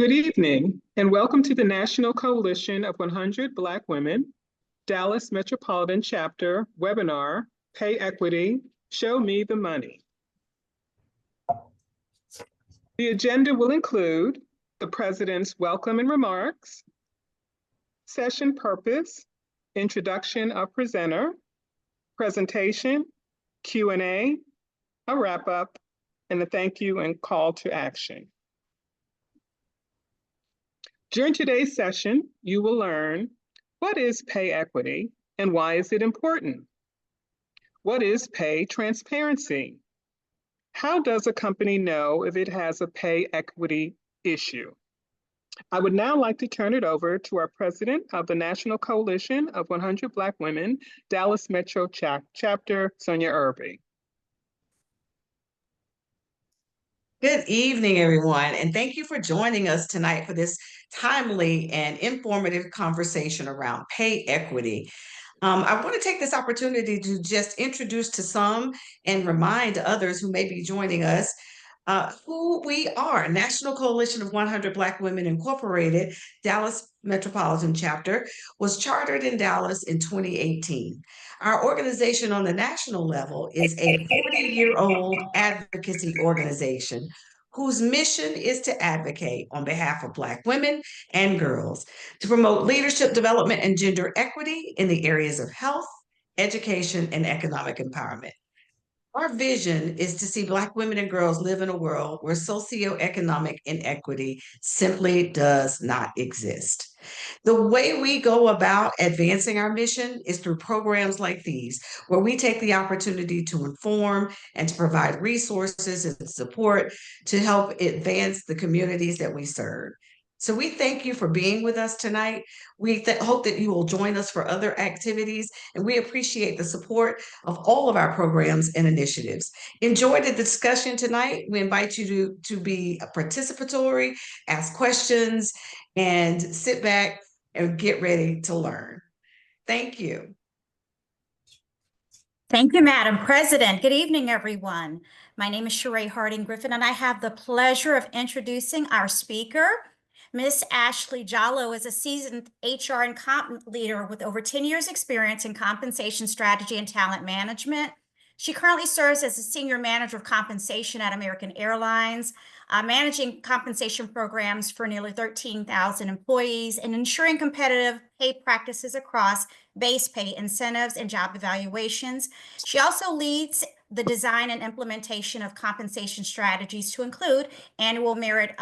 Good evening, and welcome to the National Coalition of 100 Black Women, Dallas Metropolitan Chapter webinar, Pay Equity, Show Me the Money. The agenda will include the President's welcome and remarks, session purpose, introduction of presenter, presentation, Q&A, a wrap-up, and a thank you and call to action. During today's session, you will learn what is pay equity and why is it important? What is pay transparency? How does a company know if it has a pay equity issue? I would now like to turn it over to our president of the National Coalition of 100 Black Women, Dallas Metro Chapter, Sonia Irby. Good evening, everyone, and thank you for joining us tonight for this timely and informative conversation around pay equity. I want to take this opportunity to just introduce to some and remind others who may be joining us who we are. National Coalition of 100 Black Women Incorporated, Dallas Metropolitan Chapter, was chartered in Dallas in 2018. Our organization on the national level is a 40-year-old advocacy organization whose mission is to advocate on behalf of Black women and girls to promote leadership development and gender equity in the areas of health, education, and economic empowerment. Our vision is to see Black women and girls live in a world where socioeconomic inequity simply does not exist. The way we go about advancing our mission is through programs like these, where we take the opportunity to inform and to provide resources and support to help advance the communities that we serve. So we thank you for being with us tonight. We hope that you will join us for other activities, and we appreciate the support of all of our programs and initiatives. Enjoy the discussion tonight. We invite you to be participatory, ask questions, and sit back and get ready to learn. Thank you. Thank you, Madam President. Good evening, everyone. My name is Sheree Harding Griffin, and I have the pleasure of introducing our speaker. Ms. Ashley Jalloh is a seasoned HR and comp leader with over 10 years experience in compensation strategy and talent management. She currently serves as a senior manager of compensation at American Airlines, managing compensation programs for nearly 13,000 employees and ensuring competitive pay practices across base pay, incentives, and job evaluations. She also leads the design and implementation of compensation strategies to include annual merit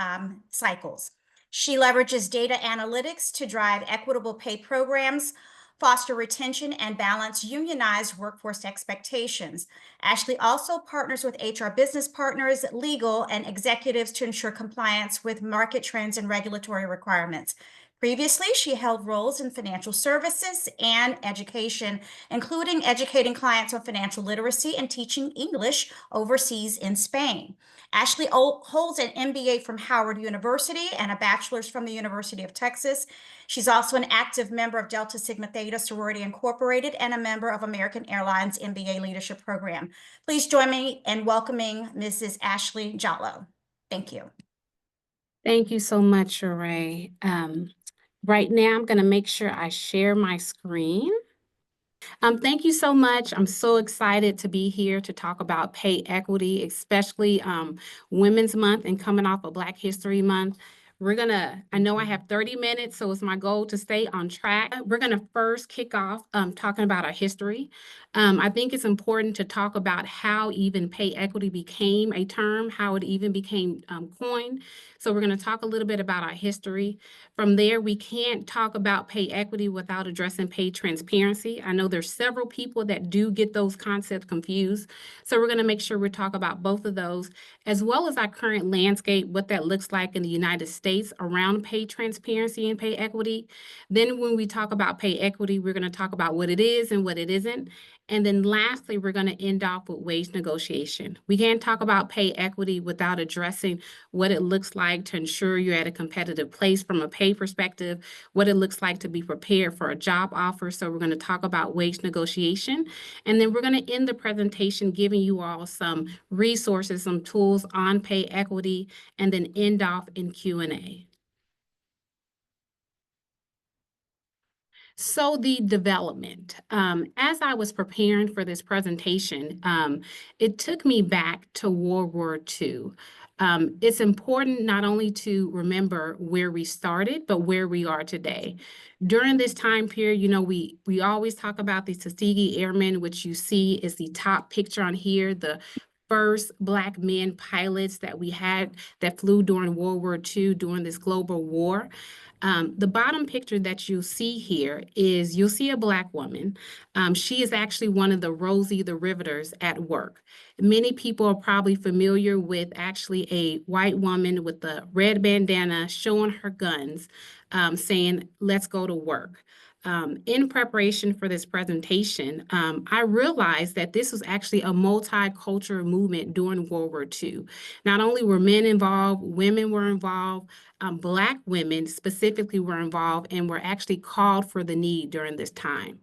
cycles. She leverages data analytics to drive equitable pay programs, foster retention, and balance unionized workforce expectations. Ashley also partners with HR business partners, legal, and executives to ensure compliance with market trends and regulatory requirements. Previously, she held roles in financial services and education, including educating clients on financial literacy and teaching English overseas in Spain. Ashley holds an MBA from Howard University and a bachelor's from the University of Texas. She's also an active member of Delta Sigma Theta Sorority Incorporated and a member of American Airlines MBA Leadership Program. Please join me in welcoming Mrs. Ashley Jalloh. Thank you. Thank you so much, Sheree. Right now, I'm going to make sure I share my screen. Thank you so much. I'm so excited to be here to talk about pay equity, especially Women's Month and coming off of Black History Month. I know I have 30 minutes, so it's my goal to stay on track. We're gonna first kick off talking about our history. I think it's important to talk about how even pay equity became a term, how it even became coined. So we're gonna talk a little bit about our history. From there, we can't talk about pay equity without addressing pay transparency. I know there's several people that do get those concepts confused. So we're gonna make sure we talk about both of those, as well as our current landscape, what that looks like in the United States around pay transparency and pay equity. Then when we talk about pay equity, we're gonna talk about what it is and what it isn't. And then lastly, we're going to end off with wage negotiation. We can't talk about pay equity without addressing what it looks like to ensure you're at a competitive place from a pay perspective, what it looks like to be prepared for a job offer. So we're going to talk about wage negotiation. And then we're going to end the presentation giving you all some resources, some tools on pay equity, and then end off in Q&A. So the development, as I was preparing for this presentation, it took me back to World War II. It's important not only to remember where we started, but where we are today. During this time period, we always talk about the Tuskegee Airmen, which you see is the top picture on here, the first Black men pilots that we had that flew during World War II during this global war. The bottom picture that you'll see here is you'll see a Black woman. She is actually one of the Rosie the Riveters at work. Many people are probably familiar with actually a white woman with a red bandana showing her guns, saying, "Let's go to work." In preparation for this presentation, I realized that this was actually a multicultural movement during World War II. Not only were men involved, women were involved, Black women specifically were involved and were actually called for the need during this time.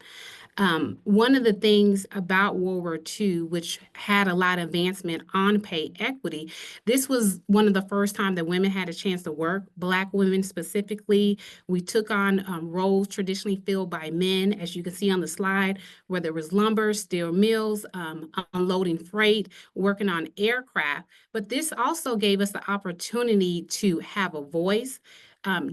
One of the things about World War II, which had a lot of advancement on pay equity, this was one of the first time that women had a chance to work. Black women specifically, we took on roles traditionally filled by men, as you can see on the slide, whether it was lumber, steel mills, unloading freight, working on aircraft. But this also gave us the opportunity to have a voice,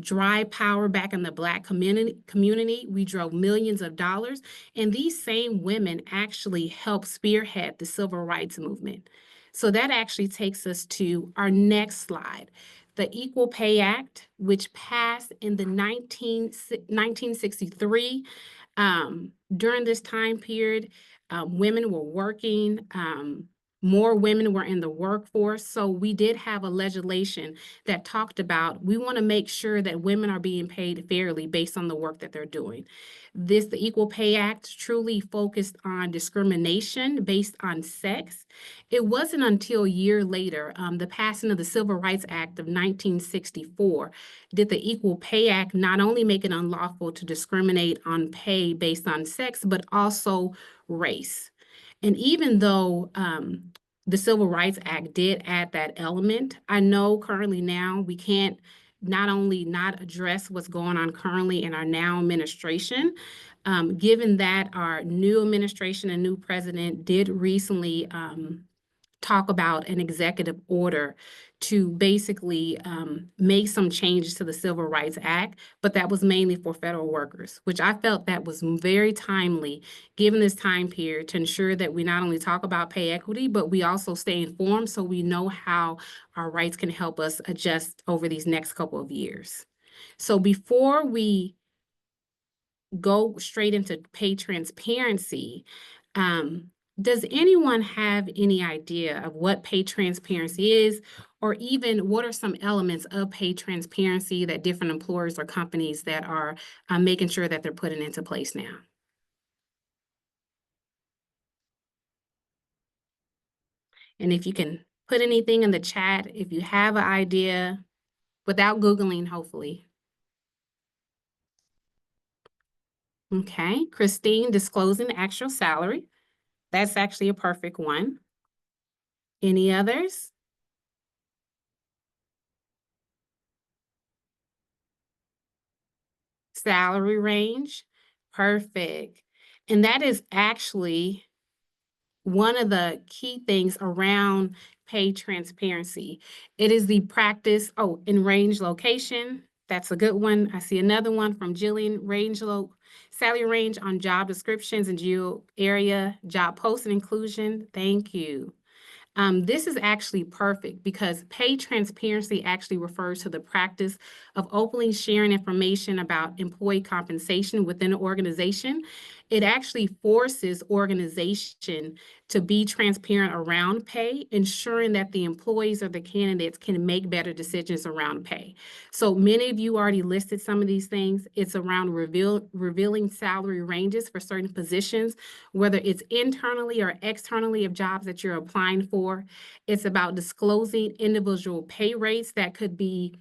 drive power back in the Black community. We drove millions of dollars. And these same women actually helped spearhead the civil rights movement. So that actually takes us to our next slide. The Equal Pay Act, which passed in the 1963. During this time period, women were working. More women were in the workforce. So we did have a legislation that talked about, we want to make sure that women are being paid fairly based on the work that they're doing. The Equal Pay Act truly focused on discrimination based on sex. It wasn't until a year later, the passing of the Civil Rights Act of 1964, did the Equal Pay Act not only make it unlawful to discriminate on pay based on sex, but also race. And even though the Civil Rights Act did add that element, I know currently now we can't not only not address what's going on currently in our now administration, given that our new administration and new president did recently talk about an executive order to basically make some changes to the Civil Rights Act, but that was mainly for federal workers, which I felt that was very timely given this time period to ensure that we not only talk about pay equity, but we also stay informed so we know how our rights can help us adjust over these next couple of years. So before we go straight into pay transparency, does anyone have any idea of what pay transparency is, or even what are some elements of pay transparency that different employers or companies that are making sure that they're putting into place now? And if you can put anything in the chat, if you have an idea, without Googling, hopefully. Okay, Christine, disclosing the actual salary. That's actually a perfect one. Any others? Salary range, perfect. And that is actually one of the key things around pay transparency. It is the practice, in range location. That's a good one. I see another one from Jillian, salary range on job descriptions and geo area, job post and inclusion. Thank you. This is actually perfect because pay transparency actually refers to the practice of openly sharing information about employee compensation within an organization. It actually forces organization to be transparent around pay, ensuring that the employees or the candidates can make better decisions around pay. So many of you already listed some of these things. It's around revealing salary ranges for certain positions, whether it's internally or externally of jobs that you're applying for. It's about disclosing individual pay rates that could be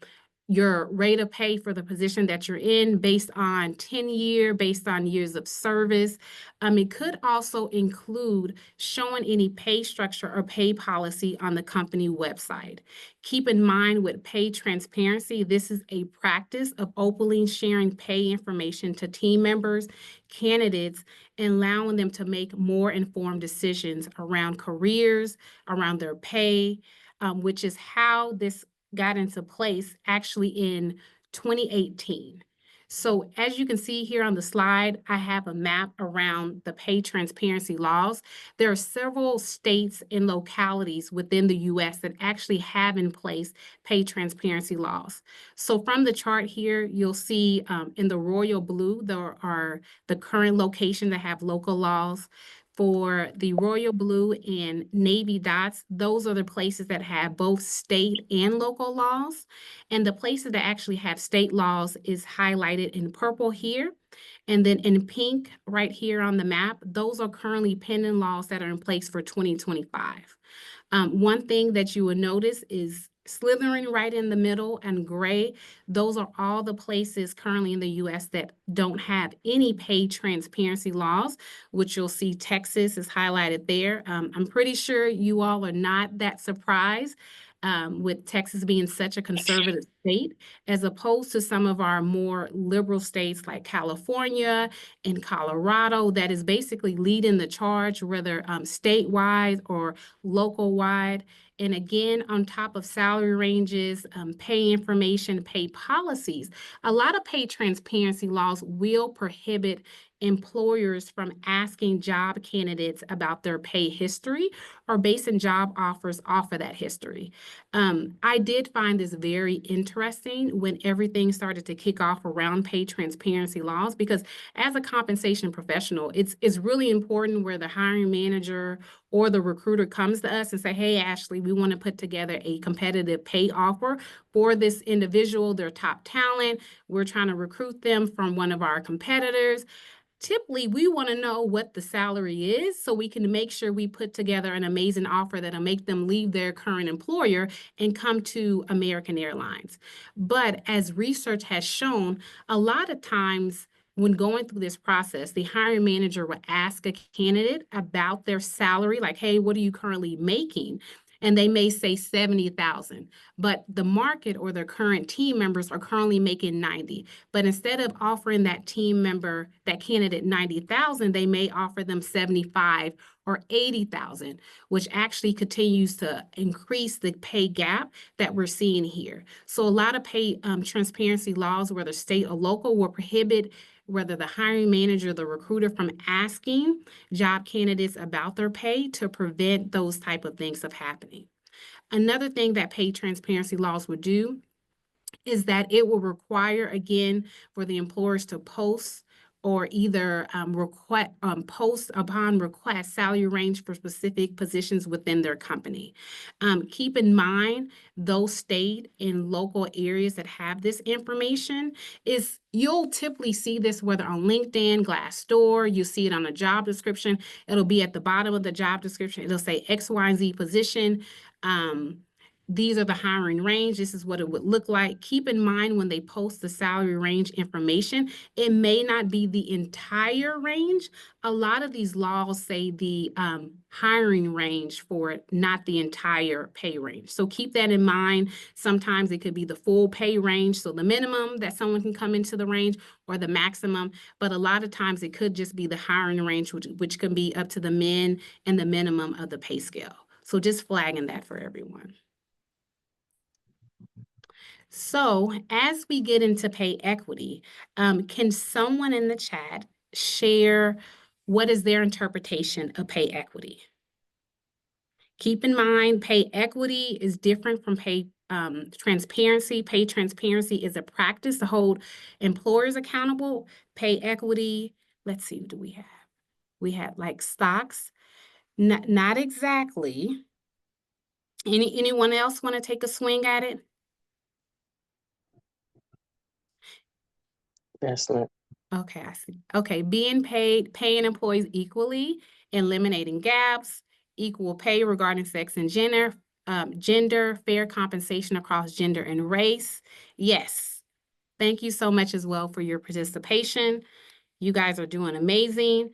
your rate of pay for the position that you're in based on tenure, based on years of service. It could also include showing any pay structure or pay policy on the company website. Keep in mind with pay transparency, this is a practice of openly sharing pay information to team members, candidates, and allowing them to make more informed decisions around careers, around their pay, which is how this got into place actually in 2018. So as you can see here on the slide, I have a map around the pay transparency laws. There are several states and localities within the US that actually have in place pay transparency laws. So from the chart here, you'll see in the royal blue, there are the current locations that have local laws. For the royal blue and navy dots, those are the places that have both state and local laws. And the places that actually have state laws is highlighted in purple here. And then in pink right here on the map, those are currently pending laws that are in place for 2025. One thing that you will notice is slithering right in the middle and gray, those are all the places currently in the US that don't have any pay transparency laws, which you'll see Texas is highlighted there. I'm pretty sure you all are not that surprised with Texas being such a conservative state, as opposed to some of our more liberal states like California and Colorado that is basically leading the charge, whether statewide or local wide. And again, on top of salary ranges, pay information, pay policies, a lot of pay transparency laws will prohibit employers from asking job candidates about their pay history or basing job offers off of that history. I did find this very interesting when everything started to kick off around pay transparency laws, because as a compensation professional, it's really important where the hiring manager or the recruiter comes to us and say, hey, Ashley, we want to put together a competitive pay offer for this individual, their top talent. We're trying to recruit them from one of our competitors. Typically, we want to know what the salary is so we can make sure we put together an amazing offer that'll make them leave their current employer and come to American Airlines. But as research has shown, a lot of times when going through this process, the hiring manager will ask a candidate about their salary, like, hey, what are you currently making? And they may say 70,000, but the market or their current team members are currently making 90. But instead of offering that team member, that candidate 90,000, they may offer them 75 or 80,000, which actually continues to increase the pay gap that we're seeing here. So a lot of pay transparency laws, whether state or local, will prohibit whether the hiring manager, the recruiter, from asking job candidates about their pay to prevent those type of things from happening. Another thing that pay transparency laws would do is that it will require, again, for the employers to post or either post upon request salary range for specific positions within their company. Keep in mind those state and local areas that have this information is you'll typically see this whether on LinkedIn, Glassdoor, you see it on a job description. It'll be at the bottom of the job description. It'll say X, Y, and Z position. These are the hiring range. This is what it would look like. Keep in mind when they post the salary range information, it may not be the entire range. A lot of these laws say the hiring range for it, not the entire pay range. So keep that in mind. Sometimes it could be the full pay range, so the minimum that someone can come into the range or the maximum. But a lot of times it could just be the hiring range, which can be up to the min and the minimum of the pay scale. So just flagging that for everyone. So as we get into pay equity, can someone in the chat share what is their interpretation of pay equity? Keep in mind, pay equity is different from pay transparency. Pay transparency is a practice to hold employers accountable. Pay equity, let's see, what do we have? We have like stocks, not exactly. Anyone else want to take a swing at it? That's not. Okay, I see. Okay, being paid, paying employees equally, eliminating gaps, equal pay regarding sex and gender, gender, fair compensation across gender and race. Yes. Thank you so much as well for your participation. You guys are doing amazing.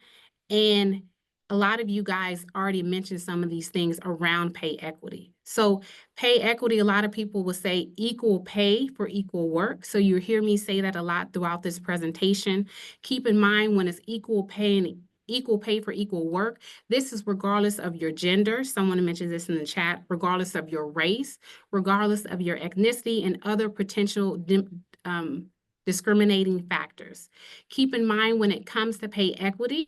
And a lot of you guys already mentioned some of these things around pay equity. So pay equity, a lot of people will say equal pay for equal work. So you hear me say that a lot throughout this presentation. Keep in mind when it's equal pay and equal pay for equal work, this is regardless of your gender. Someone mentioned this in the chat, regardless of your race, regardless of your ethnicity and other potential discriminating factors. Keep in mind when it comes to pay equity,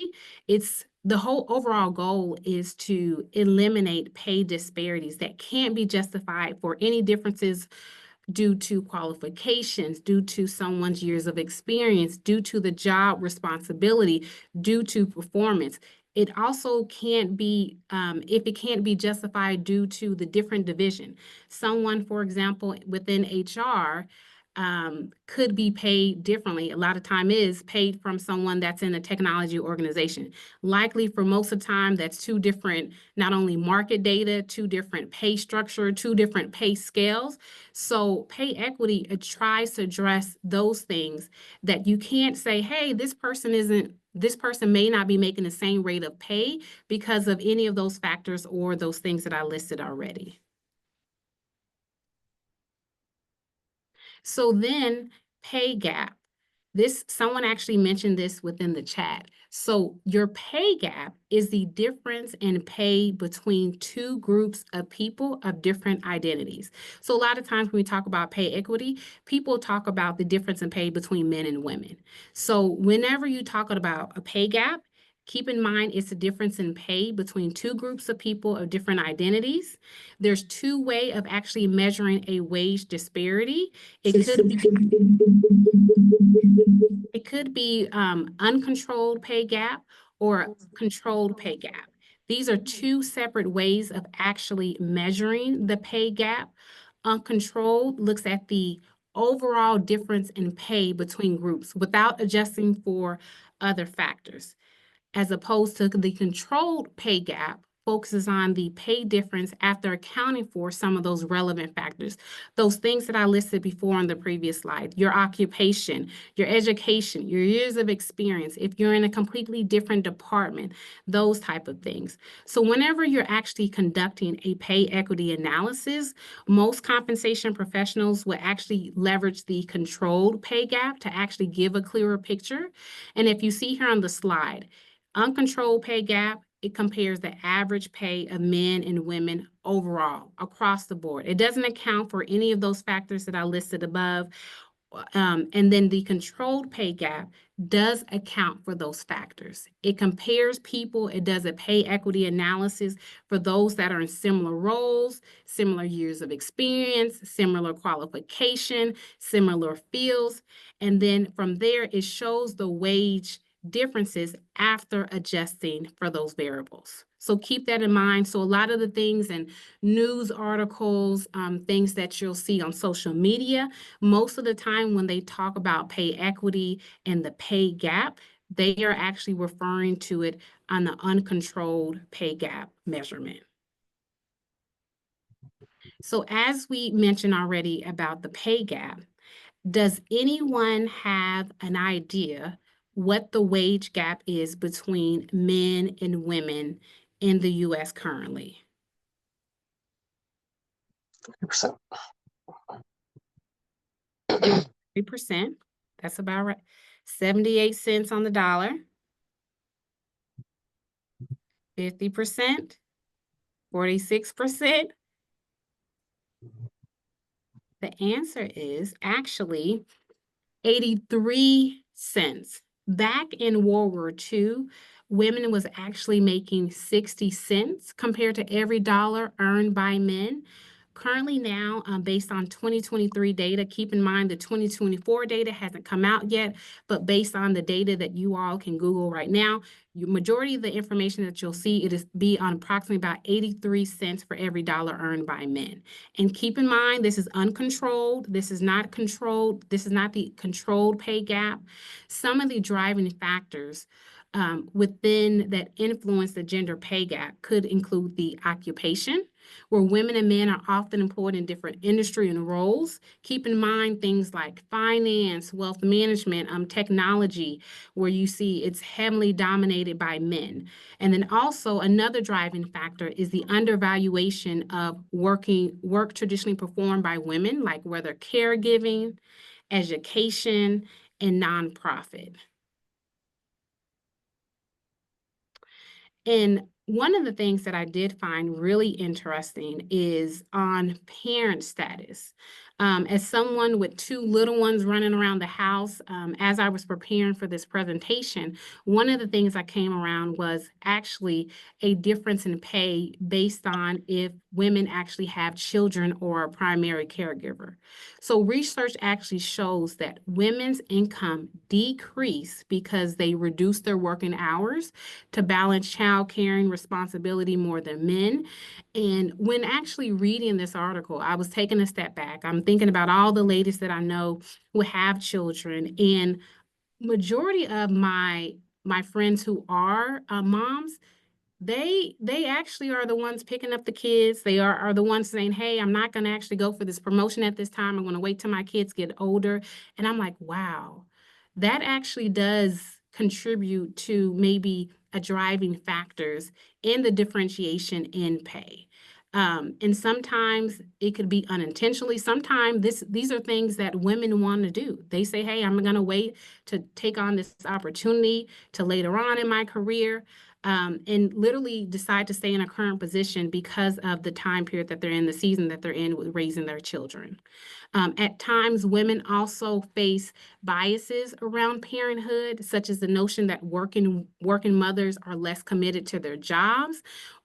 it's the whole overall goal is to eliminate pay disparities that can't be justified for any differences due to qualifications, due to someone's years of experience, due to the job responsibility, due to performance. It also can't be, if it can't be justified due to the different division. Someone, for example, within HR, could be paid differently. A lot of time is paid from someone that's in a technology organization. Likely for most of the time, that's two different, not only market data, two different pay structure, two different pay scales. So pay equity, it tries to address those things that you can't say, hey, this person may not be making the same rate of pay because of any of those factors or those things that I listed already. So then pay gap. Someone actually mentioned this within the chat. So your pay gap is the difference in pay between two groups of people of different identities. So a lot of times when we talk about pay equity, people talk about the difference in pay between men and women. So whenever you talk about a pay gap, keep in mind it's a difference in pay between two groups of people of different identities. There's two ways of actually measuring a wage disparity. It could be uncontrolled pay gap or controlled pay gap. These are two separate ways of actually measuring the pay gap. Uncontrolled looks at the overall difference in pay between groups without adjusting for other factors, as opposed to the controlled pay gap focuses on the pay difference after accounting for some of those relevant factors. Those things that I listed before on the previous slide, your occupation, your education, your years of experience, if you're in a completely different department, those type of things. So whenever you're actually conducting a pay equity analysis, most compensation professionals will actually leverage the controlled pay gap to actually give a clearer picture. And if you see here on the slide, uncontrolled pay gap, it compares the average pay of men and women overall across the board. It doesn't account for any of those factors that I listed above. And then the controlled pay gap does account for those factors. It compares people. It does a pay equity analysis for those that are in similar roles, similar years of experience, similar qualification, similar fields. And then from there, it shows the wage differences after adjusting for those variables. So keep that in mind. So a lot of the things in news articles, things that you'll see on social media, most of the time when they talk about pay equity and the pay gap, they are actually referring to it on the uncontrolled pay gap measurement. So as we mentioned already about the pay gap, does anyone have an idea what the wage gap is between men and women in the U.S. currently? 3%. 3%. That's about right. 78 cents on the dollar. 50%. 46%. The answer is actually 83 cents. Back in World War II, women was actually making 60 cents compared to every dollar earned by men. Currently now, based on 2023 data, keep in mind the 2024 data hasn't come out yet, but based on the data that you all can Google right now, majority of the information that you'll see, it is be on approximately about 83 cents for every dollar earned by men. And keep in mind, this is uncontrolled. This is not controlled. This is not the controlled pay gap. Some of the driving factors within that influence the gender pay gap could include the occupation, where women and men are often employed in different industry and roles. Keep in mind things like finance, wealth management, technology, where you see it's heavily dominated by men. And then also another driving factor is the undervaluation of work traditionally performed by women, like whether caregiving, education, and nonprofit. And one of the things that I did find really interesting is on parent status. As someone with two little ones running around the house, as I was preparing for this presentation, one of the things I came around was actually a difference in pay based on if women actually have children or a primary caregiver. So research actually shows that women's income decrease because they reduce their working hours to balance child caring responsibility more than men. And when actually reading this article, I was taking a step back. I'm thinking about all the ladies that I know who have children, and majority of my friends who are moms, they actually are the ones picking up the kids. They are the ones saying, hey, I'm not going to actually go for this promotion at this time. I'm going to wait till my kids get older. And I'm like, wow, that actually does contribute to maybe a driving factors in the differentiation in pay. And sometimes it could be unintentionally. Sometimes these are things that women want to do. They say, hey, I'm going to wait to take on this opportunity to later on in my career. And literally decide to stay in a current position because of the time period that they're in, the season that they're in with raising their children. At times, women also face biases around parenthood, such as the notion that working mothers are less committed to their jobs.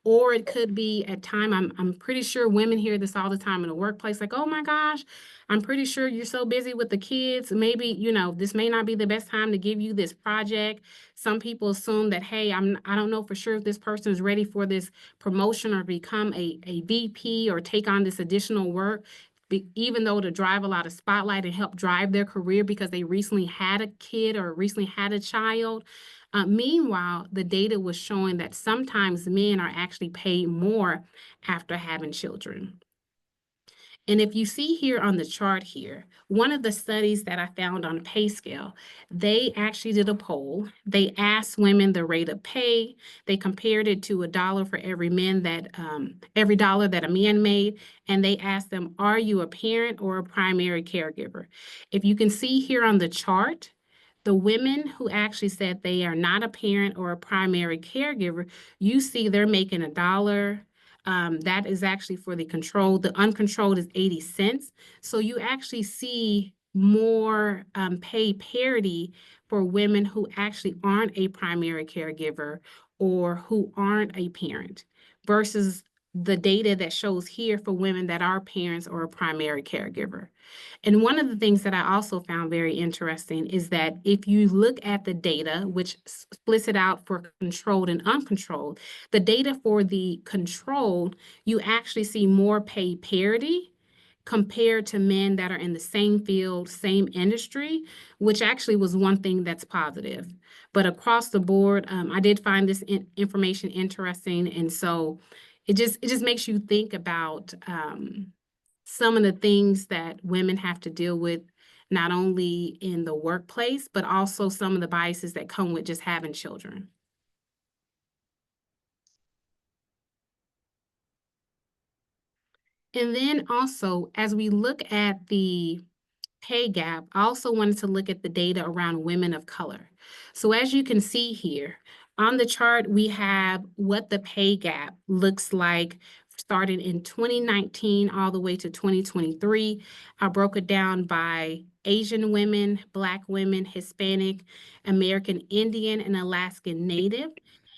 Or it could be at time, I'm pretty sure women hear this all the time in the workplace, like, oh my gosh, I'm pretty sure you're so busy with the kids. Maybe, this may not be the best time to give you this project. Some people assume that, hey, I don't know for sure if this person is ready for this promotion or become a VP or take on this additional work, even though to drive a lot of spotlight and help drive their career because they recently had a kid or recently had a child. Meanwhile, the data was showing that sometimes men are actually paid more after having children. And if you see here on the chart here, one of the studies that I found on pay scale, they actually did a poll. They asked women the rate of pay. They compared it to $1 for every every dollar that a man made. And they asked them, are you a parent or a primary caregiver? If you can see here on the chart, the women who actually said they are not a parent or a primary caregiver, you see they're making $1. That is actually for the controlled. The uncontrolled is 80 cents. So you actually see more pay parity for women who actually aren't a primary caregiver or who aren't a parent versus the data that shows here for women that are parents or a primary caregiver. And one of the things that I also found very interesting is that if you look at the data, which splits it out for controlled and uncontrolled, the data for the controlled, you actually see more pay parity compared to men that are in the same field, same industry, which actually was one thing that's positive. But across the board, I did find this information interesting. And so it just makes you think about some of the things that women have to deal with, not only in the workplace, but also some of the biases that come with just having children. And then also, as we look at the pay gap, I also wanted to look at the data around women of color. So as you can see here, on the chart, we have what the pay gap looks like starting in 2019 all the way to 2023. I broke it down by Asian women, Black women, Hispanic, American Indian, and Alaskan Native.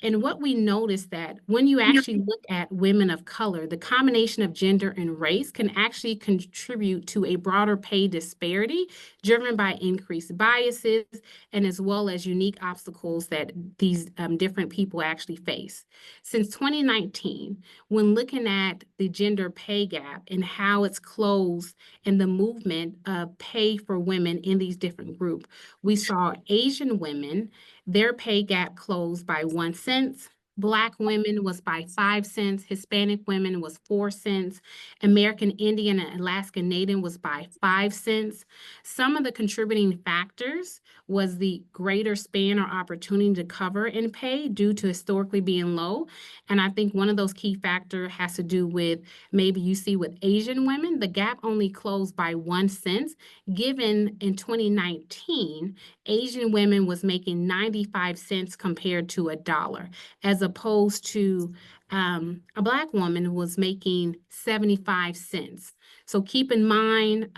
And what we noticed that when you actually look at women of color, the combination of gender and race can actually contribute to a broader pay disparity driven by increased biases and as well as unique obstacles that these different people actually face. Since 2019, when looking at the gender pay gap and how it's closed and the movement of pay for women in these different groups, we saw Asian women, their pay gap closed by 1 cent. Black women was by 5 cents. Hispanic women was 4 cents. American Indian and Alaska Native was by 5 cents. Some of the contributing factors was the greater span or opportunity to cover in pay due to historically being low. And I think one of those key factors has to do with maybe you see with Asian women, the gap only closed by 1 cent, given in 2019, Asian women was making 95 cents compared to $1, as opposed to a Black woman was making 75 cents. So keep in mind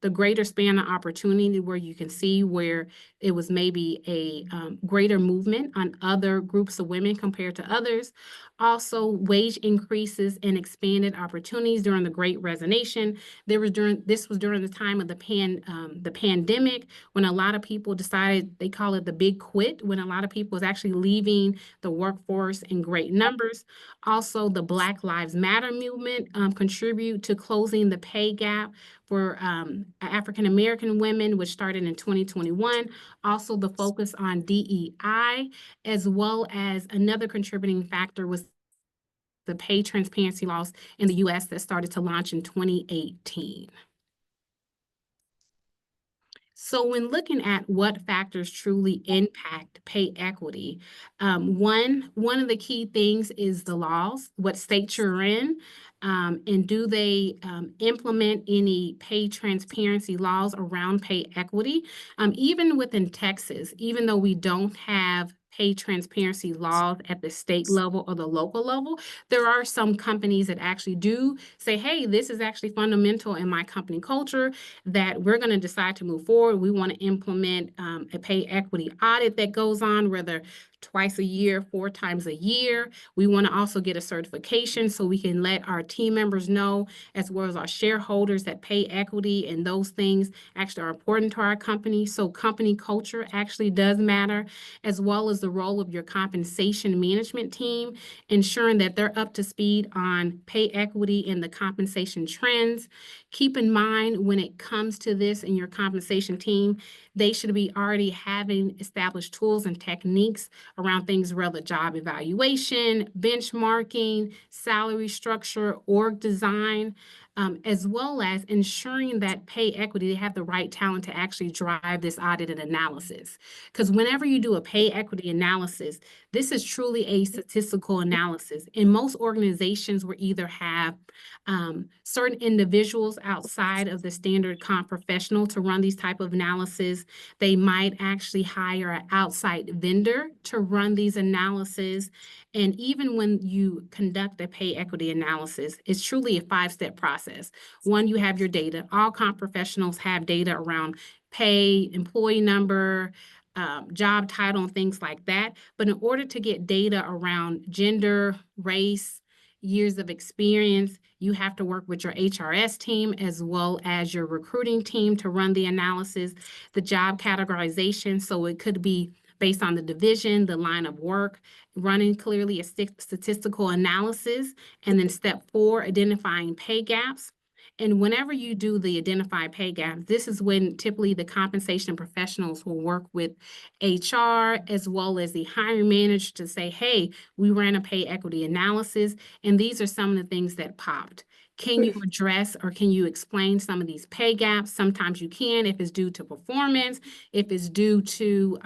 the greater span of opportunity where you can see where it was maybe a greater movement on other groups of women compared to others. Also, wage increases and expanded opportunities during the Great Resignation. This was during the time of the pandemic, when a lot of people decided, they call it the big quit, when a lot of people was actually leaving the workforce in great numbers. Also, the Black Lives Matter movement contribute to closing the pay gap for African American women, which started in 2021. Also, the focus on DEI, as well as another contributing factor was the pay transparency laws in the U.S. that started to launch in 2018. So when looking at what factors truly impact pay equity, one of the key things is the laws, what state you're in, and do they implement any pay transparency laws around pay equity? Even within Texas, even though we don't have pay transparency laws at the state level or the local level, there are some companies that actually do say, hey, this is actually fundamental in my company culture, that we're going to decide to move forward. We want to implement a pay equity audit that goes on, whether twice a year, 4 times a year. We want to also get a certification so we can let our team members know, as well as our shareholders, that pay equity and those things actually are important to our company. So company culture actually does matter, as well as the role of your compensation management team, ensuring that they're up to speed on pay equity and the compensation trends. Keep in mind, when it comes to this in your compensation team, they should be already having established tools and techniques around things rather job evaluation, benchmarking, salary structure, org design, as well as ensuring that pay equity, they have the right talent to actually drive this audit and analysis. Because whenever you do a pay equity analysis, this is truly a statistical analysis. In most organizations, we either have certain individuals outside of the standard comp professional to run these type of analysis. They might actually hire an outside vendor to run these analyses. And even when you conduct a pay equity analysis, it's truly a 5-step process. One, you have your data. All comp professionals have data around pay, employee number, job title, and things like that. But in order to get data around gender, race, years of experience, you have to work with your HRS team as well as your recruiting team to run the analysis, the job categorization. So it could be based on the division, the line of work, running clearly a statistical analysis, and then step 4, identifying pay gaps. And whenever you do the identify pay gap, this is when typically the compensation professionals will work with HR as well as the hiring manager to say, hey, we ran a pay equity analysis, and these are some of the things that popped. Can you address or can you explain some of these pay gaps? Sometimes you can, if it's due to performance, if it's due to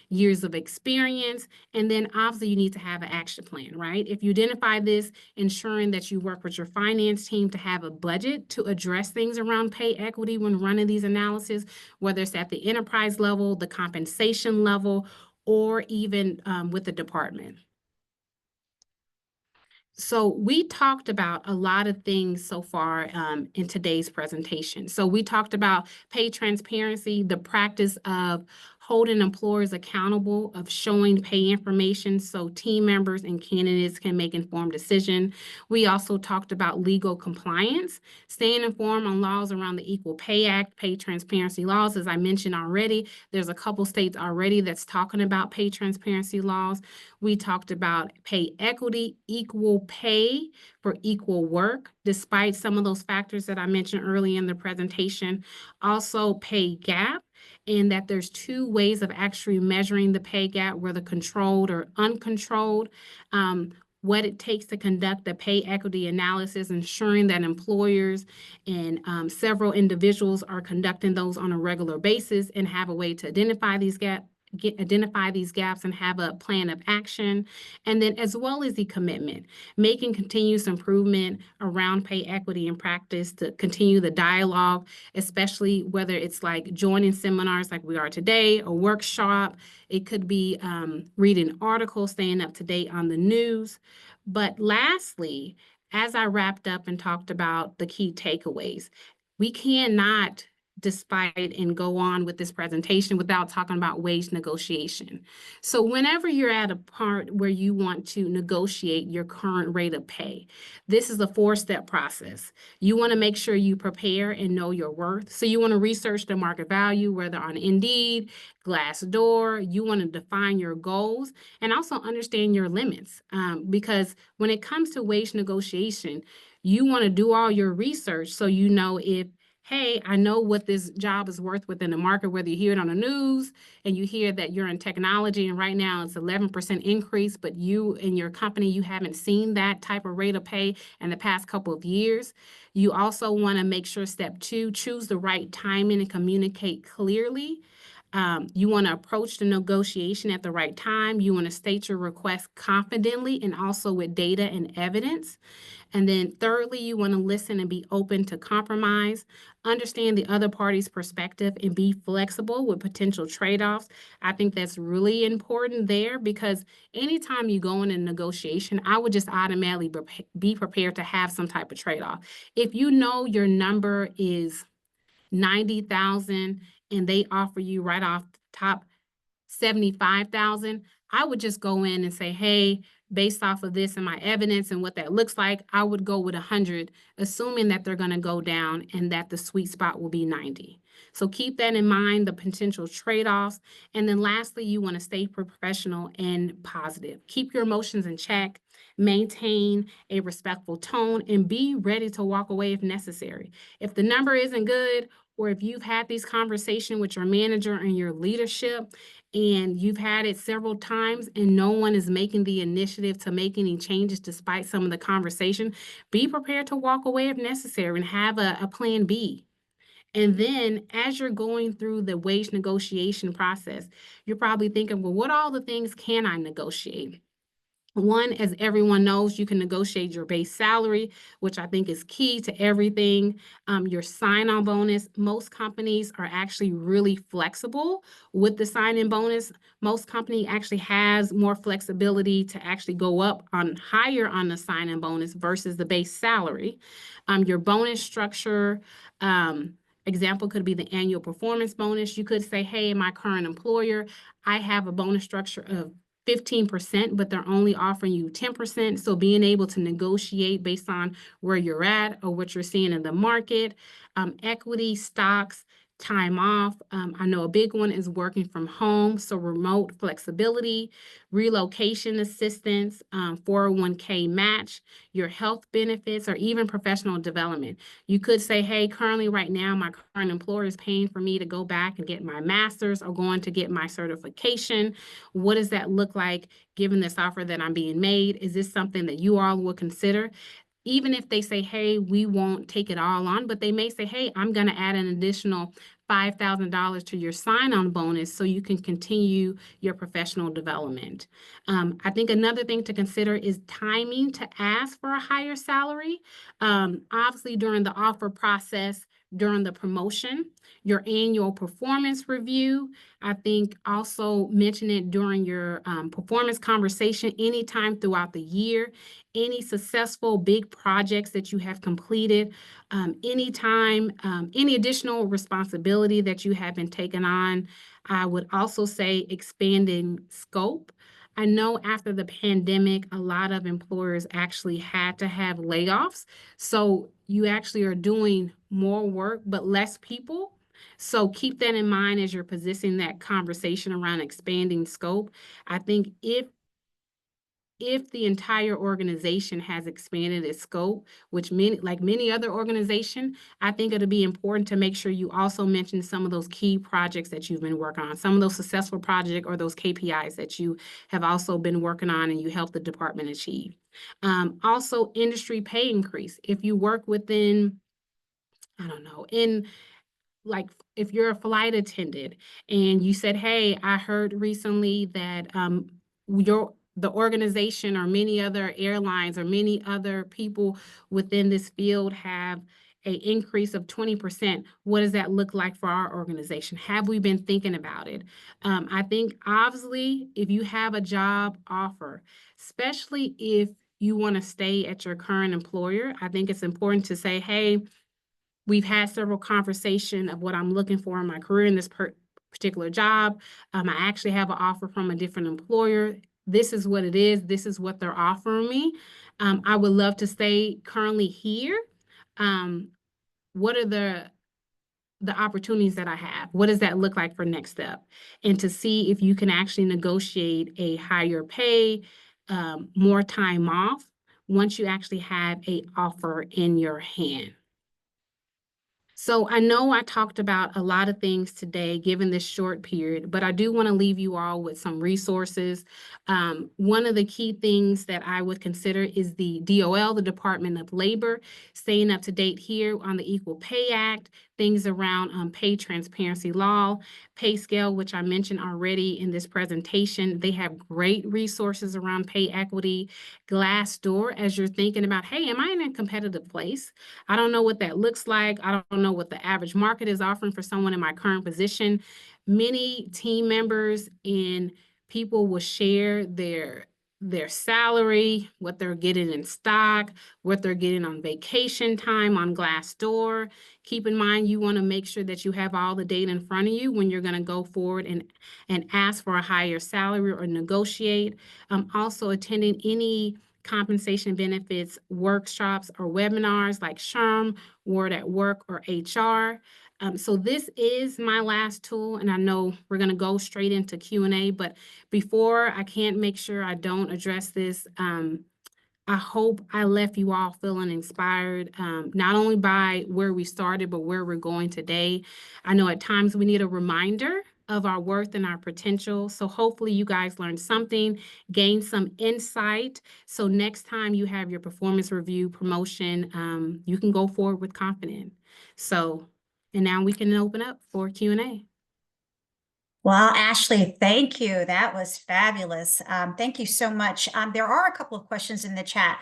years of experience, and then obviously you need to have an action plan, right? If you identify this, ensuring that you work with your finance team to have a budget to address things around pay equity when running these analyses, whether it's at the enterprise level, the compensation level, or even with the department. So we talked about a lot of things so far in today's presentation. So we talked about pay transparency, the practice of holding employers accountable, of showing pay information so team members and candidates can make informed decisions. We also talked about legal compliance, staying informed on laws around the Equal Pay Act, pay transparency laws. As I mentioned already, there's a couple states already that's talking about pay transparency laws. We talked about pay equity, equal pay for equal work, despite some of those factors that I mentioned early in the presentation. Also, pay gap, and that there's two ways of actually measuring the pay gap, whether controlled or uncontrolled. What it takes to conduct a pay equity analysis, ensuring that employers and several individuals are conducting those on a regular basis and have a way to identify these gaps and have a plan of action. And then as well as the commitment, making continuous improvement around pay equity in practice to continue the dialogue, especially whether it's like joining seminars like we are today, a workshop. It could be reading articles, staying up to date on the news. But lastly, as I wrapped up and talked about the key takeaways, we cannot despite and go on with this presentation without talking about wage negotiation. So whenever you're at a part where you want to negotiate your current rate of pay, this is a 4-step process. You want to make sure you prepare and know your worth. So you want to research the market value, whether on Indeed, Glassdoor. You want to define your goals and also understand your limits. Because when it comes to wage negotiation, you want to do all your research so you know if, hey, I know what this job is worth within the market, whether you hear it on the news and you hear that you're in technology and right now it's 11% increase, but you and your company, you haven't seen that type of rate of pay in the past couple of years. You also want to make sure step 2, choose the right timing and communicate clearly. You want to approach the negotiation at the right time. You want to state your request confidently and also with data and evidence. And then thirdly, you want to listen and be open to compromise, understand the other party's perspective, and be flexible with potential trade-offs. I think that's really important there because anytime you go in a negotiation, I would just automatically be prepared to have some type of trade-off. If you know your number is 90,000 and they offer you right off the top 75,000, I would just go in and say, hey, based off of this and my evidence and what that looks like, I would go with 100, assuming that they're going to go down and that the sweet spot will be 90. So keep that in mind, the potential trade-offs. And then lastly, you want to stay professional and positive. Keep your emotions in check, maintain a respectful tone, and be ready to walk away if necessary. If the number isn't good, or if you've had these conversations with your manager and your leadership, and you've had it several times and no one is making the initiative to make any changes despite some of the conversation, be prepared to walk away if necessary and have a plan B. And then as you're going through the wage negotiation process, you're probably thinking, well, what all the things can I negotiate? One, as everyone knows, you can negotiate your base salary, which I think is key to everything. Your sign-on bonus, most companies are actually really flexible with the sign-in bonus. Most company actually has more flexibility to actually go up on higher on the sign-in bonus versus the base salary. Your bonus structure, example could be the annual performance bonus. You could say, hey, my current employer, I have a bonus structure of 15%, but they're only offering you 10%. So being able to negotiate based on where you're at or what you're seeing in the market, equity, stocks, time off. I know a big one is working from home, so remote flexibility, relocation assistance, 401k match, your health benefits, or even professional development. You could say, hey, currently right now, my current employer is paying for me to go back and get my master's or going to get my certification. What does that look like given this offer that I'm being made? Is this something that you all will consider? Even if they say, hey, we won't take it all on, but they may say, hey, I'm going to add an additional $5,000 to your sign-on bonus so you can continue your professional development. I think another thing to consider is timing to ask for a higher salary. Obviously, during the offer process, during the promotion, your annual performance review. I think also mention it during your performance conversation anytime throughout the year. Any successful big projects that you have completed, anytime, any additional responsibility that you have been taken on. I would also say expanding scope. I know after the pandemic, a lot of employers actually had to have layoffs. So you actually are doing more work, but less people. So keep that in mind as you're positioning that conversation around expanding scope. I think if if the entire organization has expanded its scope, which many other organizations, I think it'll be important to make sure you also mention some of those key projects that you've been working on, some of those successful projects or those KPIs that you have also been working on and you help the department achieve. Also, industry pay increase. If you work within, I don't know, like if you're a flight attendant and you said, hey, I heard recently that the organization or many other airlines or many other people within this field have an increase of 20%. What does that look like for our organization? Have we been thinking about it? I think obviously if you have a job offer, especially if you want to stay at your current employer, I think it's important to say, hey, we've had several conversations of what I'm looking for in my career in this particular job. I actually have an offer from a different employer. This is what it is. This is what they're offering me. I would love to stay currently here. What are the opportunities that I have? What does that look like for next step? And to see if you can actually negotiate a higher pay, more time off once you actually have an offer in your hand. So I know I talked about a lot of things today, given this short period, but I do want to leave you all with some resources. One of the key things that I would consider is the DOL, the Department of Labor, staying up to date here on the Equal Pay Act, things around pay transparency law, pay scale, which I mentioned already in this presentation. They have great resources around pay equity. Glassdoor, as you're thinking about, hey, am I in a competitive place? I don't know what that looks like. I don't know what the average market is offering for someone in my current position. Many team members and people will share their salary, what they're getting in stock, what they're getting on vacation time on Glassdoor. Keep in mind, you want to make sure that you have all the data in front of you when you're going to go forward and ask for a higher salary or negotiate. Also attending any compensation benefits workshops or webinars like SHRM, Word at Work, or HR. So this is my last tool, and I know we're going to go straight into Q&A, but before I can't make sure I don't address this, I hope I left you all feeling inspired, not only by where we started, but where we're going today. I know at times we need a reminder of our worth and our potential. So hopefully you guys learned something, gained some insight. So next time you have your performance review promotion, you can go forward with confidence. So, and now we can open up for Q&A. Well, Ashley, thank you. That was fabulous. Thank you so much. There are a couple of questions in the chat.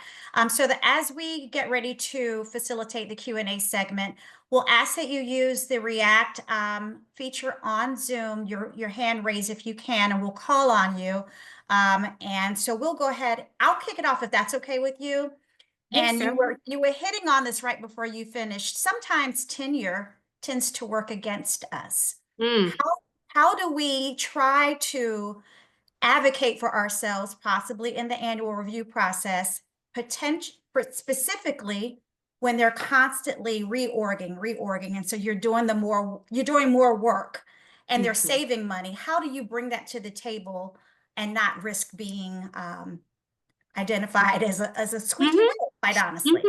So that as we get ready to facilitate the Q&A segment, we'll ask that you use the React feature on Zoom, your hand raise if you can, and we'll call on you. And so we'll go ahead. I'll kick it off if that's okay with you. Yes, And sir. you were hitting on this right before you finished. Sometimes tenure tends to work against us. How do we try to advocate for ourselves, possibly in the annual review process, specifically when they're constantly reorging, and so you're doing more work, and they're saving money? How do you bring that to the table and not risk being identified as a squeaky wheel, quite honestly?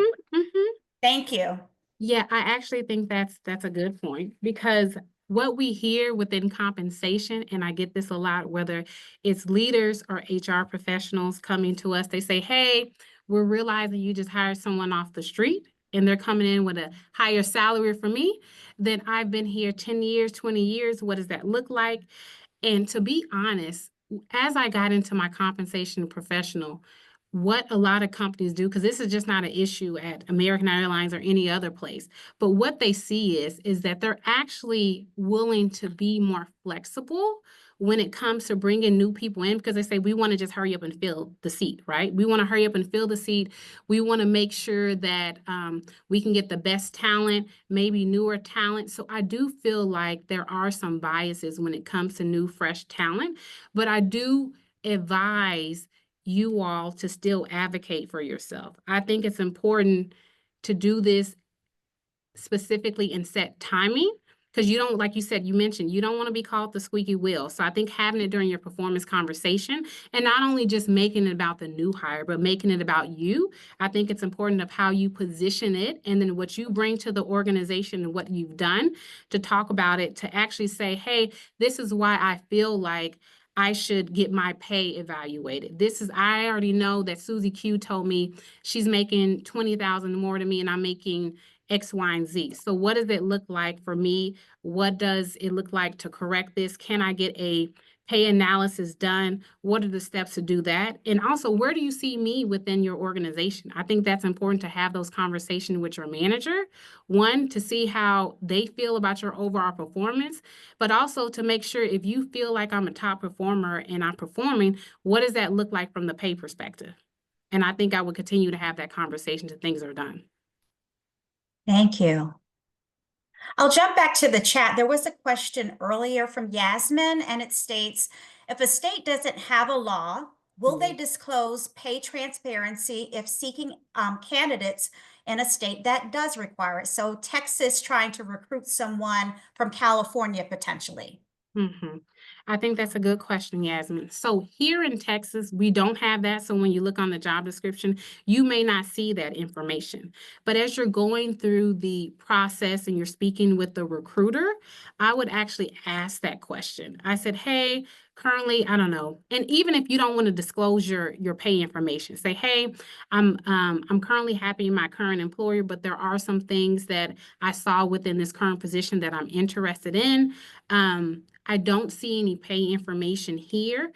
Thank you. Yeah, I actually think that's a good point, because what we hear within compensation, and I get this a lot, whether it's leaders or HR professionals coming to us, they say, hey, we're realizing you just hired someone off the street and they're coming in with a higher salary for me than I've been here 10 years, 20 years. What does that look like? And to be honest, as I got into my compensation professional, what a lot of companies do, because this is just not an issue at American Airlines or any other place, but what they see is that they're actually willing to be more flexible when it comes to bringing new people in, because they say, we want to just hurry up and fill the seat, right? We want to hurry up and fill the seat. We want to make sure that we can get the best talent, maybe newer talent. So I do feel like there are some biases when it comes to new, fresh talent, but I do advise you all to still advocate for yourself. I think it's important to do this specifically in set timing, Because you don't, like you said, you mentioned, you don't want to be called the squeaky wheel. So I think having it during your performance conversation and not only just making it about the new hire, but making it about you, I think it's important of how you position it and then what you bring to the organization and what you've done to talk about it, to actually say, hey, this is why I feel like I should get my pay evaluated. I already know that Susie Q told me she's making 20,000 more than me and I'm making X, Y, and Z. So what does it look like for me? What does it look like to correct this? Can I get a pay analysis done? What are the steps to do that? And also, where do you see me within your organization? I think that's important to have those conversations with your manager. One, to see how they feel about your overall performance, but also to make sure if you feel like I'm a top performer and I'm performing, what does that look like from the pay perspective? And I think I would continue to have that conversation till things are done. Thank you. I'll jump back to the chat. There was a question earlier from Yasmin, and it states, if a state doesn't have a law, will they disclose pay transparency if seeking candidates in a state that does require it? So Texas trying to recruit someone from California potentially. I think that's a good question, Yasmin. So here in Texas, we don't have that. So when you look on the job description, you may not see that information. But as you're going through the process and you're speaking with the recruiter, I would actually ask that question. I said, hey, currently, I don't know. And even if you don't want to disclose your pay information, say, hey, I'm currently happy in my current employer, but there are some things that I saw within this current position that I'm interested in. I don't see any pay information here.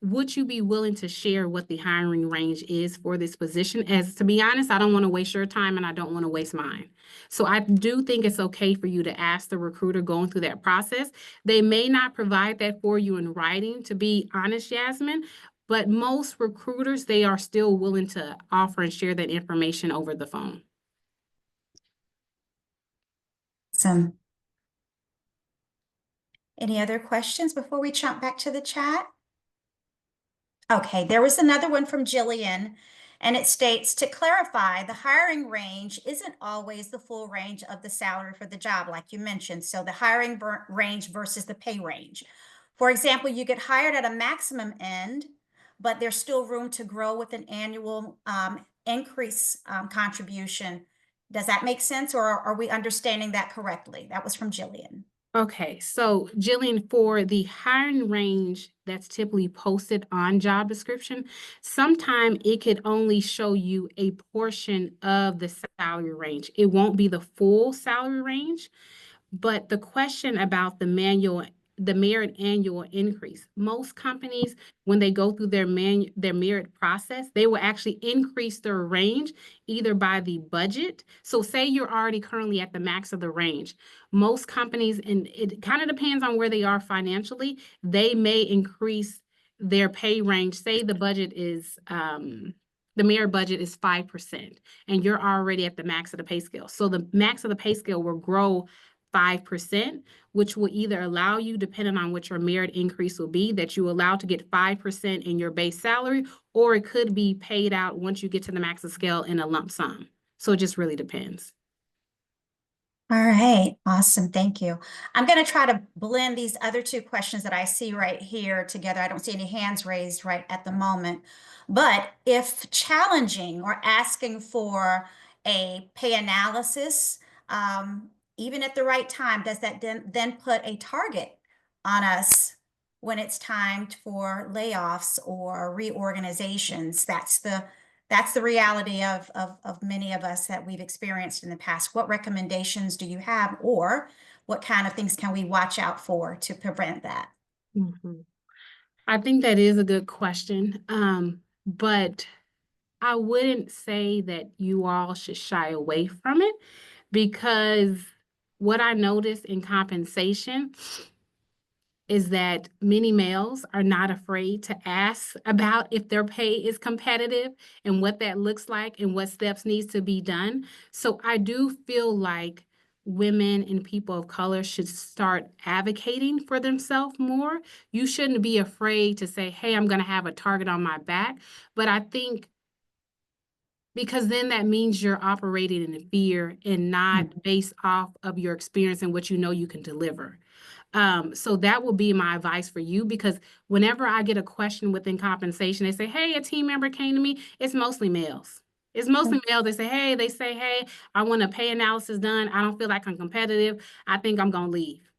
Would you be willing to share what the hiring range is for this position? As to be honest, I don't want to waste your time and I don't want to waste mine. So I do think it's okay for you to ask the recruiter going through that process. They may not provide that for you in writing, to be honest, Yasmin, but most recruiters, they are still willing to offer and share that information over the phone. Awesome. Any other questions before we jump back to the chat? Okay, there was another one from Jillian, and it states, to clarify, the hiring range isn't always the full range of the salary for the job, like you mentioned. So the hiring range versus the pay range. For example, you get hired at a maximum end, but there's still room to grow with an annual increase contribution. Does that make sense, or are we understanding that correctly? That was from Jillian. Okay, so Jillian, for the hiring range that's typically posted on job description, sometimes it could only show you a portion of the salary range. It won't be the full salary range. But the question about the merit annual increase, most companies, when they go through their merit process, they will actually increase their range either by the budget. So say you're already currently at the max of the range. Most companies, and it kind of depends on where they are financially, they may increase their pay range. Say the budget is the merit budget is 5%, and you're already at the max of the pay scale. So the max of the pay scale will grow 5%, which will either allow you, depending on what your merit increase will be, that you allow to get 5% in your base salary, or it could be paid out once you get to the max of scale in a lump sum. So it just really depends. All right, awesome. Thank you. I'm going to try to blend these other two questions that I see right here together. I don't see any hands raised right at the moment. But if challenging or asking for a pay analysis, even at the right time, does that then put a target on us when it's time for layoffs or reorganizations? That's the reality of many of us that we've experienced in the past. What recommendations do you have, or what kind of things can we watch out for to prevent that? I think that is a good question, but I wouldn't say that you all should shy away from it, because what I noticed in compensation is that many males are not afraid to ask about if their pay is competitive and what that looks like and what steps needs to be done. So I do feel like women and people of color should start advocating for themselves more. You shouldn't be afraid to say, hey, I'm going to have a target on my back. But I think because then that means you're operating in fear and not based off of your experience and what you know you can deliver. So that will be my advice for you, because whenever I get a question within compensation, they say, hey, a team member came to me, it's mostly males. It's mostly males. They say, hey, I want a pay analysis done. I don't feel like I'm competitive. I think I'm going to leave.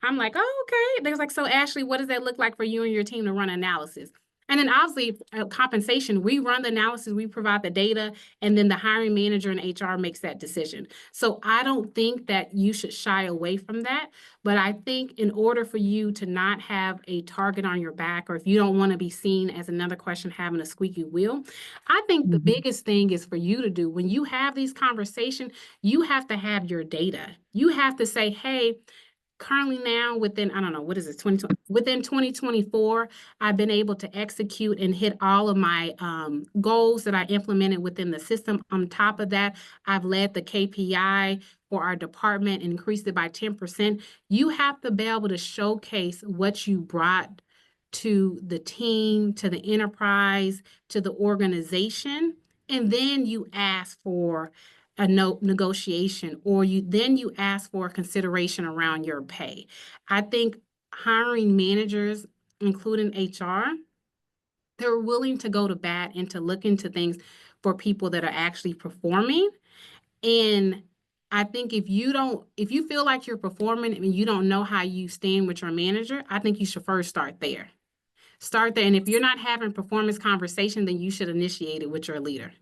I'm like, oh, okay. They're like, so Ashley, what does that look like for you and your team to run analysis? And then obviously compensation, we run the analysis, we provide the data, and then the hiring manager and HR makes that decision. So I don't think that you should shy away from that. But I think in order for you to not have a target on your back, or if you don't want to be seen as another question having a squeaky wheel, I think the biggest thing is for you to do when you have these conversations, you have to have your data. You have to say, hey, currently now within, I don't know, what is it, 2020? Within 2024, I've been able to execute and hit all of my goals that I implemented within the system. On top of that, I've led the KPI for our department and increased it by 10%. You have to be able to showcase what you brought to the team, to the enterprise, to the organization, and then you ask for a negotiation, or you ask for consideration around your pay. I think hiring managers, including HR, they're willing to go to bat and to look into things for people that are actually performing. And I think if you feel like you're performing and you don't know how you stand with your manager, I think you should first start there. Start there. And if you're not having performance conversation, then you should initiate it with your leader.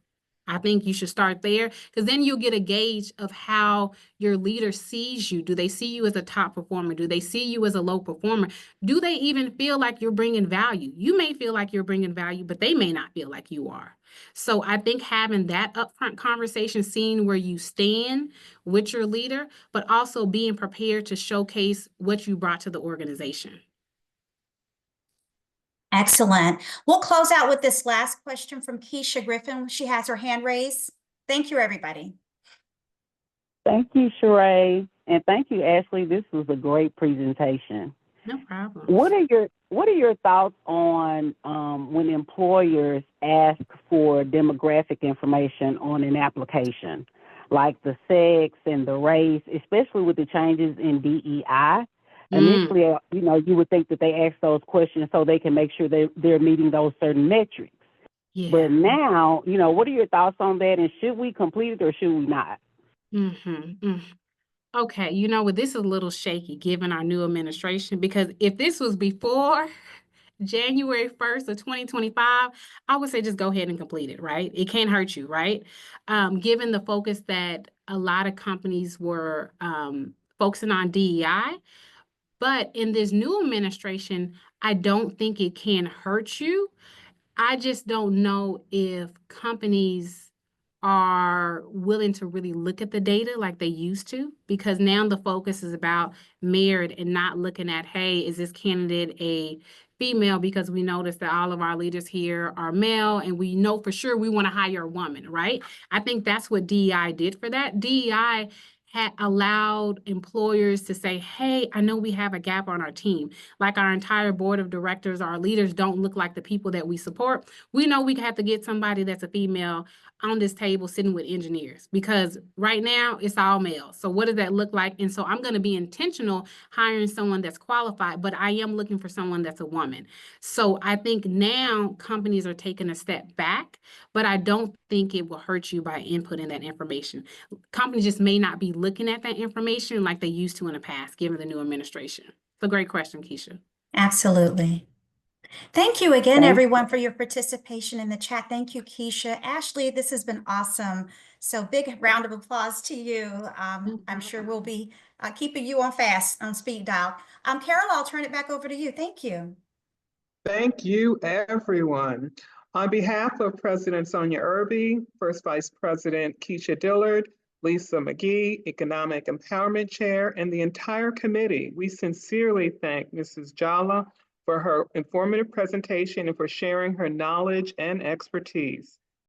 I think you should start there, because then you'll get a gauge of how your leader sees you. Do they see you as a top performer? Do they see you as a low performer? Do they even feel like you're bringing value? You may feel like you're bringing value, but they may not feel like you are. So I think having that upfront conversation, seeing where you stand with your leader, but also being prepared to showcase what you brought to the organization. Excellent. We'll close out with this last question from Keisha Griffin. She has her hand raised. Thank you, everybody. Thank you, Sheree, and thank you, Ashley. This was a great presentation. No problem. What are your thoughts on when employers ask for demographic information on an application, like the sex and the race, especially with the changes in DEI? Initially, you would think that they ask those questions so they can make sure they're meeting those certain metrics. Yeah. But now, what are your thoughts on that? And should we complete it or should we not? Okay, this is a little shaky given our new administration, because if this was before January 1st of 2025, I would say just go ahead and complete it, right? It can't hurt you, right? Given the focus that a lot of companies were focusing on DEI. But in this new administration, I don't think it can hurt you. I just don't know if companies are willing to really look at the data like they used to, because now the focus is about merit and not looking at, hey, is this candidate a female? Because we notice that all of our leaders here are male, and we know for sure we want to hire a woman, right? I think that's what DEI did for that. DEI had allowed employers to say, hey, I know we have a gap on our team. Like our entire board of directors, our leaders don't look like the people that we support. We know we have to get somebody that's a female on this table sitting with engineers, because right now it's all males. So what does that look like? And so I'm going to be intentional hiring someone that's qualified, but I am looking for someone that's a woman. So I think now companies are taking a step back, but I don't think it will hurt you by inputting that information. Companies just may not be looking at that information like they used to in the past, given the new administration. It's a great question, Keisha. Absolutely. Thank you again, everyone, for your participation in the chat. Thank you, Keisha. Ashley, this has been awesome. So big round of applause to you. I'm sure we'll be keeping you on speed dial. Carol, I'll turn it back over to you. Thank you. Thank you, everyone. On behalf of President Sonia Irby, First Vice President Keisha Dillard, Lisa McGee, Economic Empowerment Chair, and the entire committee, we sincerely thank Mrs. Jalloh for her informative presentation and for sharing her knowledge and expertise.